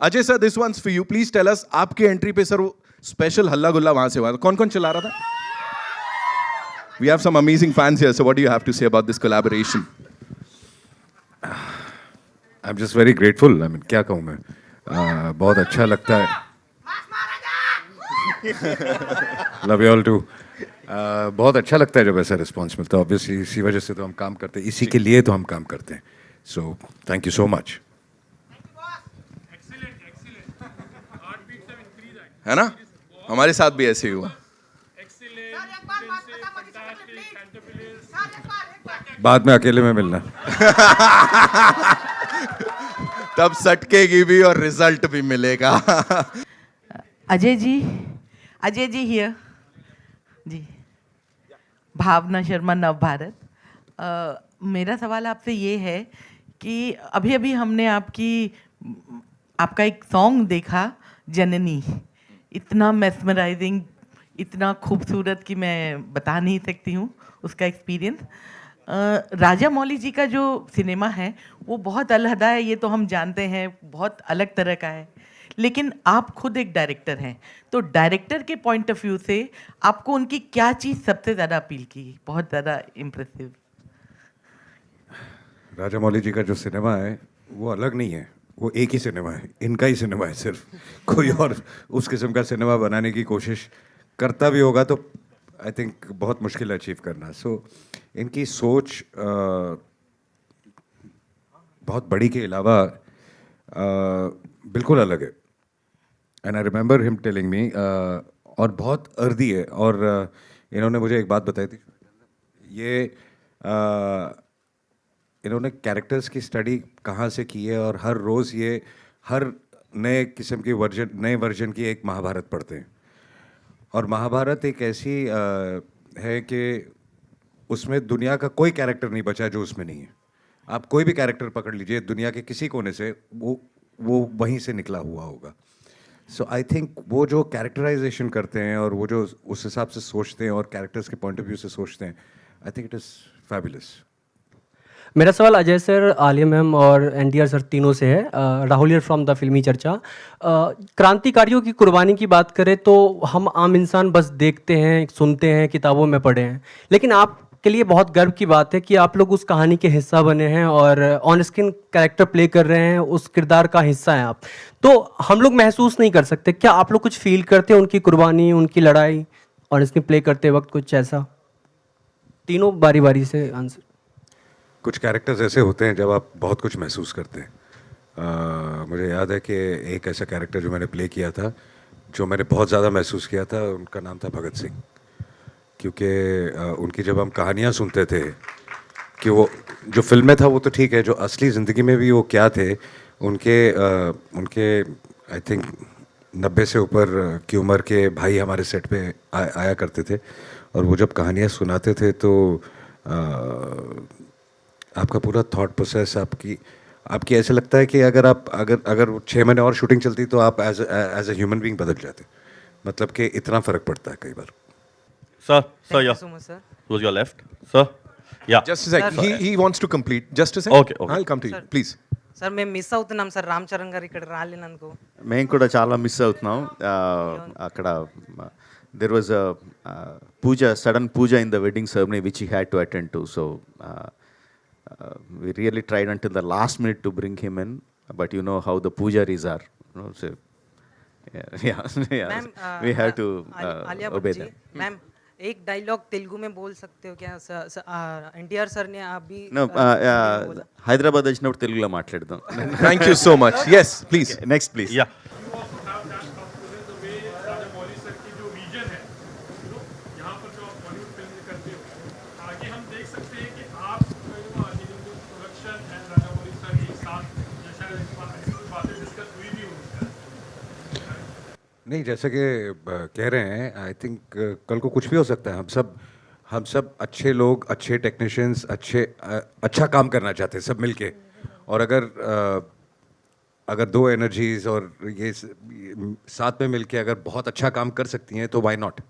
Ajay sir, this one's for you. Please tell us, आपके entry पे sir वो special हल्ला गुल्ला वहां से हुआ, कौन कौन चला रहा था? We have some amazing fans here, so what do you have to say about this collaboration? I'm just very grateful. I mean, क्या कहूँ मैं, बहुत अच्छा लगता है. Love you all too. बहुत अच्छा लगता है जब ऐसा रिस्पॉन्स मिलता है. ऑब्वियसली इसी वजह से तो हम काम करते हैं, इसी के लिए तो हम काम करते हैं. So thank you so much. है ना, हमारे साथ भी ऐसे ही हुआ. बाद में अकेले में मिलना. तब सटकेगी भी और रिजल्ट भी मिलेगा. अजय जी हियर जी. भावना शर्मा, नव भारत. मेरा सवाल आपसे ये है कि अभी अभी हमने आपका एक सॉन्ग देखा, जननी. इतना मेस्मराइजिंग, इतना खूबसूरत कि मैं बता नहीं सकती हूँ उसका एक्सपीरियंस. राजा मौली जी का जो सिनेमा है वो बहुत अलहदा है, ये तो हम जानते हैं, बहुत अलग तरह का है. लेकिन आप खुद एक डायरेक्टर हैं, तो डायरेक्टर के पॉइंट ऑफ व्यू से आपको उनकी क्या चीज़ सबसे ज़्यादा अपील की, बहुत ज़्यादा इम्प्रेसिव? राजा मौली जी का जो सिनेमा है वो अलग नहीं है, वो एक ही सिनेमा है, इनका ही सिनेमा है. सिर्फ कोई और उस किस्म का सिनेमा बनाने की कोशिश करता भी होगा तो आई थिंक बहुत मुश्किल है अचीव करना. सो इनकी सोच बहुत बड़ी के अलावा बिल्कुल अलग है. And I remember him telling me, और बहुत अर्दी है. और इन्होंने मुझे एक बात बताई थी, ये इन्होंने कैरेक्टर्स की स्टडी कहाँ से की है, और हर रोज़ ये हर नए किस्म की नए वर्जन की एक महाभारत पढ़ते हैं. और महाभारत एक ऐसी है कि उसमें दुनिया का कोई कैरेक्टर नहीं बचा जो उसमें नहीं है. आप कोई भी कैरेक्टर पकड़ लीजिए दुनिया के किसी कोने से, वो वहीं से निकला हुआ होगा. सो आई थिंक वो जो कैरेक्टराइजेशन करते हैं और वो जो उस हिसाब से सोचते हैं और कैरेक्टर्स के पॉइंट ऑफ व्यू से सोचते हैं, I think it is fabulous. मेरा सवाल अजय सर, आलिया मैम और एनटीआर सर तीनों से है. राहुल हियर फ्रॉम द फिल्मी चर्चा. क्रांतिकारियों की कुर्बानी की बात करें तो हम आम इंसान बस देखते हैं, सुनते हैं, किताबों में पढ़े हैं. लेकिन आपके लिए बहुत गर्व की बात है कि आप लोग उस कहानी के हिस्सा बने हैं और ऑन स्क्रीन कैरेक्टर प्ले कर रहे हैं, उस किरदार का हिस्सा हैं आप. तो हम लोग महसूस नहीं कर सकते, क्या आप लोग कुछ फील करते हैं उनकी कुर्बानी, उनकी लड़ाई ऑन स्क्रीन प्ले करते वक्त, कुछ ऐसा? तीनों बारी बारी से आंसर. कुछ कैरेक्टर्स ऐसे होते हैं जब आप बहुत कुछ महसूस करते हैं. मुझे याद है कि एक ऐसा कैरेक्टर जो मैंने प्ले किया था, जो मैंने बहुत ज़्यादा महसूस किया था, उनका नाम था भगत सिंह. क्योंकि उनकी जब हम कहानियाँ सुनते थे कि वो जो फिल्म में था वो तो ठीक है, जो असली ज़िंदगी में भी वो क्या थे, उनके आई थिंक 90 से ऊपर की उम्र के भाई हमारे सेट पे आया करते थे. और वो जब कहानियाँ सुनाते थे तो आपका पूरा थॉट प्रोसेस, आपकी ऐसे लगता है कि अगर 6 महीने और शूटिंग चलती तो आप एज अ ह्यूमन बीइंग बदल जाते. मतलब कि इतना फ़र्क पड़ता है कई बार. Sir, Thank yeah. you so much, sir. Who's your left? Sir? Yeah. Just a sec. He wants to complete. Just a sec. Okay, okay. I'll come to you. Sir. Please. Sir మేము miss అవుతున్నాం sir Ram Charan గారు ఇక్కడ రాలేనందుకు. మేము కూడా చాలా miss అవుతున్నాం. అక్కడ there was puja, sudden puja in the wedding ceremony which he had to attend to. So we really tried until the last minute to bring him in, but you know how the pujaris are, you know, so yeah. Ma'am We have to Alia obey Bhatt ji, them. Ma'am एक dialogue Telugu में बोल सकते हो क्या? NTR sir ने अभी No, Hyderabad వచ్చినప్పుడు తెలుగులో మాట్లాడదాం. Thank you so much. Yes, please. Next please. Yeah. नहीं, जैसे कि कह रहे हैं, आई थिंक कल को कुछ भी हो सकता है. हम सब अच्छे लोग, अच्छे टेक्नीशियंस, अच्छा काम करना चाहते हैं सब मिलके. और अगर दो एनर्जीज और ये साथ में मिलके अगर बहुत अच्छा काम कर सकती हैं तो why not.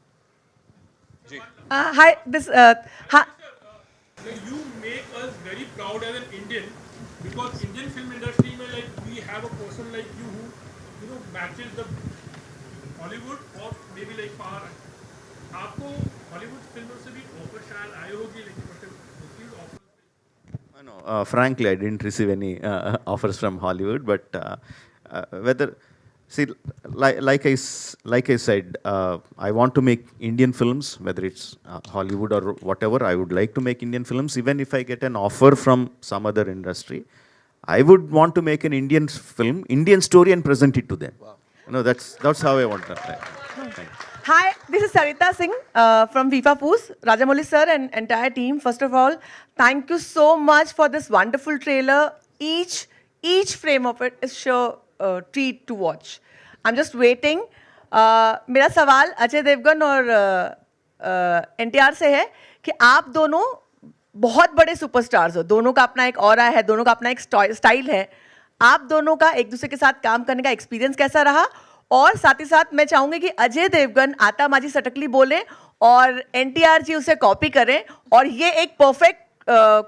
Hi, this hi. You make us very proud as an Indian, because Indian film industry में like we have a person like you who matches the Hollywood or maybe like far. आपको Hollywood फिल्मों से भी offer शायद आए होगी लेकिन offer No, frankly, I didn't receive any offers from Hollywood, but whether, see, like I said, I want to make Indian films, whether it's Hollywood or whatever. I would like to make Indian films. Even if I get an offer from some other industry, I would want to make an Indian film, Indian story, and present it to them. Wow. That's how I want to. Thank you. Hi, this is Sarita Singh from FIFA Poos, Rajamouli sir and entire team. First of all, thank you so much for this wonderful trailer. Each frame of it is sure treat to watch. I'm just waiting. मेरा सवाल अजय देवगन और NTR से है कि आप दोनों बहुत बड़े सुपरस्टार्स हो, दोनों का अपना एक ऑरा है, दोनों का अपना एक स्टाइल है. आप दोनों का एक दूसरे के साथ काम करने का एक्सपीरियंस कैसा रहा? और साथ ही साथ मैं चाहूंगी कि अजय देवगन आता माझी सटकली बोले और NTR जी उसे कॉपी करें और ये एक परफेक्ट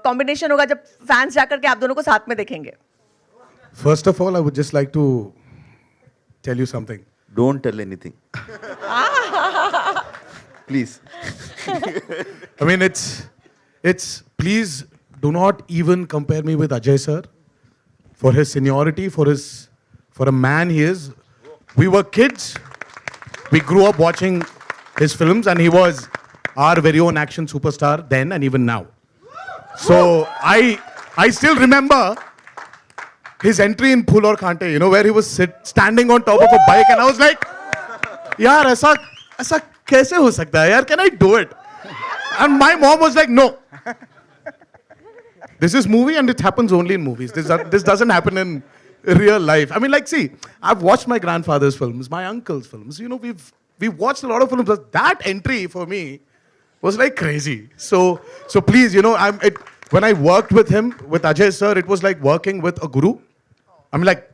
कॉम्बिनेशन होगा जब फैंस जाकर के आप दोनों को साथ में देखेंगे. First of all, I would just like to tell you something. Don't tell anything. Please. I mean, it's please do not even compare me with Ajay sir for his seniority, for a man he is. We were kids. We grew up watching his films, and he was our very own action superstar then and even now. So I still remember his entry in Phul Aur Khante, where he was standing on top of a bike, and I was like, yaar, aisa kaise ho sakta hai, yaar, can I do it? And my mom was like, no. This is movie and it happens only in movies. This doesn't happen in real life. I mean, like, see, I've watched my grandfather's films, my uncle's films. We've watched a lot of films. But that entry for me was like crazy. So please, when I worked with him, with Ajay sir, it was like working with a guru. I mean, like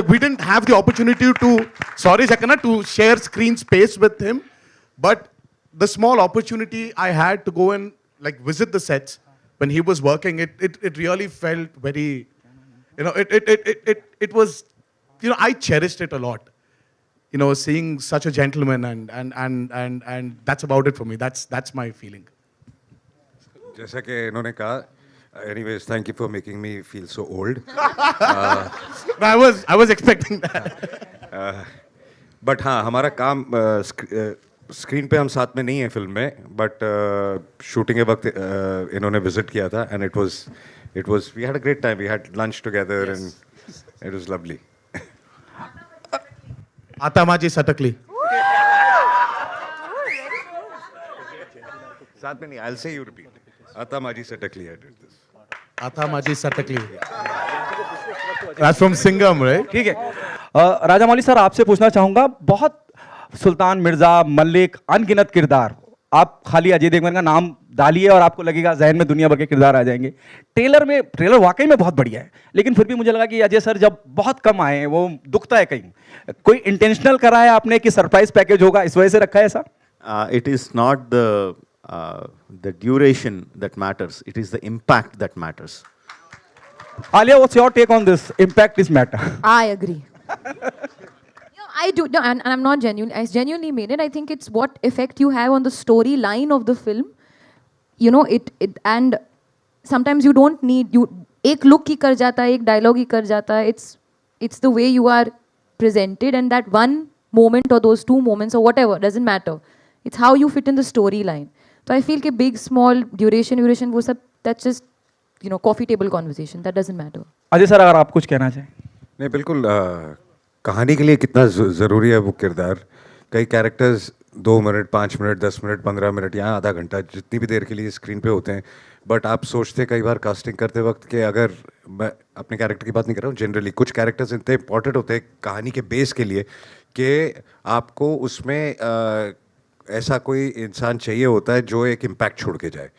we didn't have the opportunity to share screen space with him, but the small opportunity I had to go and like visit the sets when he was working, it really felt very, it was, I cherished it a lot. Seeing such a gentleman and that's about it for me. That's my feeling. जैसा कि इन्होंने कहा, anyways, thank you for making me feel so old. I was expecting that. But हाँ, हमारा काम screen पे हम साथ में नहीं है फिल्म में, बट शूटिंग के वक्त इन्होंने विजिट किया था, and it was we had a great time. We had lunch together, and it was lovely. आता माझी सटकली. साथ में नहीं, I'll say you repeat. आता माझी सटकली, I did this. आता माझी सटकली. That's from Singham, right? ठीक है. राजामौली सर, आपसे पूछना चाहूंगा, बहुत सुल्तान मिर्जा, मलिक, अनगिनत किरदार, आप खाली अजय देवगन का नाम डालिए और आपको लगेगा जहन में दुनिया भर के किरदार आ जाएंगे. ट्रेलर वाकई में बहुत बढ़िया है, लेकिन फिर भी मुझे लगा कि अजय सर जब बहुत कम आए हैं, वो दुखता है कहीं. कोई इंटेंशनल करा है आपने कि सरप्राइज पैकेज होगा, इस वजह से रखा है ऐसा? It is not the duration that matters. It is the impact that matters. Alia, what's your take on this? Impact is matter. I agree. I do, no, and I'm not genuine. I genuinely mean it. I think it's what effect you have on the storyline of the film. And sometimes you don't need एक look ही कर जाता है, एक dialogue ही कर जाता है. It's the way you are presented, and that one moment or those two moments or whatever doesn't matter. It's how you fit in the storyline. So I feel कि big, small, duration वो सब, that's just coffee table conversation. That doesn't matter. Ajay sir, अगर आप कुछ कहना चाहें. नहीं, बिल्कुल. कहानी के लिए कितना ज़रूरी है वो किरदार. कई characters 2 minute, 5 minute, 10 minute, 15 minute या आधा घंटा, जितनी भी देर के लिए स्क्रीन पे होते हैं. बट आप सोचते कई बार कास्टिंग करते वक्त कि अगर मैं अपने कैरेक्टर की बात नहीं कर रहा हूँ, जनरली कुछ कैरेक्टर्स इतने इंपॉर्टेंट होते हैं कहानी के बेस के लिए कि आपको उसमें ऐसा कोई इंसान चाहिए होता है जो एक इम्पैक्ट छोड़ के जाए.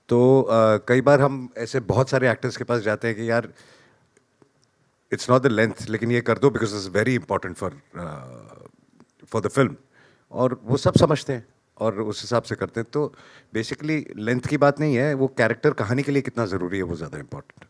तो कई बार हम ऐसे बहुत सारे एक्टर्स के पास जाते हैं कि यार इट्स नॉट द लेंथ, लेकिन ये कर दो because it's very important for the film, और वो सब समझते हैं और उस हिसाब से करते हैं. तो बेसिकली लेंथ की बात नहीं है, वो कैरेक्टर कहानी के लिए कितना ज़रूरी है वो ज़्यादा इंपॉर्टेंट है.